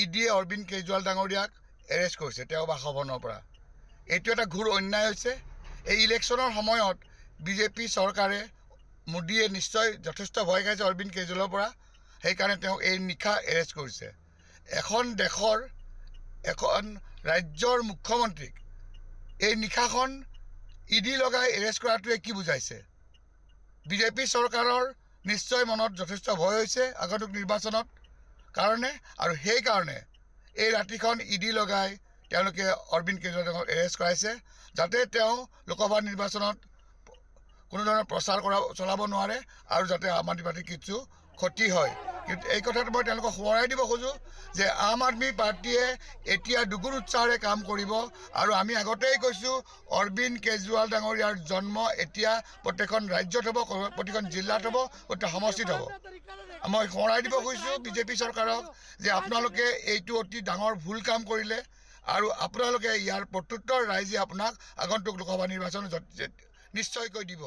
ইডিয়ে অৰবিন্দ কেজৰিৱাল ডাঙৰীয়াক এৰেষ্ট কৰিছে তেওঁ বাসভৱনৰ পৰা। এইটো এটা ঘোৰ অন্যায় হৈছে। এই ইলেকশ্যনৰ সময়ত বিজেপি চৰকাৰে মোদীয়ে নিশ্চয় যথেষ্ট ভয় খাইছে অৰবিন্দ কেজৰিৱালৰ পৰা, সেইকাৰণে তেওঁ এই নিশা এৰেষ্ট কৰিছে। এখন দেশৰ এখন ৰাজ্যৰ মুখ্যমন্ত্ৰীক এই নিশাখন ইডি লগাই এৰেষ্ট কৰাটোৱে কি বুজাইছে? বিজেপি চৰকাৰৰ নিশ্চয় মনত যথেষ্ট ভয় হৈছে আগন্তুক নিৰ্বাচনত কাৰণে, আৰু সেইকাৰণে এই ৰাতিখন ইডি লগাই তেওঁলোকে অৰবিন্দ কেজৰিৱালক এৰেষ্ট কৰাইছে, যাতে তেওঁ লোকসভা নিৰ্বাচনত কোনো ধৰণৰ প্ৰচাৰ চলাব নোৱাৰে আৰু যাতে আম আদমি পাৰ্টিৰ কিছু ক্ষতি হয়। কিন্তু এই কথাটো মই তেওঁলোকক সোঁৱৰাই দিব খোজোঁ যে আম আদমি পাৰ্টীয়ে এতিয়া দুগুণ উৎসাহেৰে কাম কৰিব, আৰু আমি আগতেই কৈছোঁ অৰবিন্দ কেজৰিৱাল ডাঙৰীয়াৰ জন্ম এতিয়া প্ৰত্যেকখন ৰাজ্যত হ'ব, প্ৰতিখন জিলাত হ'ব, প্ৰত্যেক সমষ্টিত হ'ব। মই সোঁৱৰাই দিব খুজিছোঁ বিজেপি চৰকাৰক যে আপোনালোকে এইটো অতি ডাঙৰ ভুল কাম কৰিলে, আৰু আপোনালোকে ইয়াৰ প্ৰত্যুত্তৰ ৰাইজে আপোনাক আগন্তুক লোকসভা নিৰ্বাচন নিশ্চয়কৈ দিব।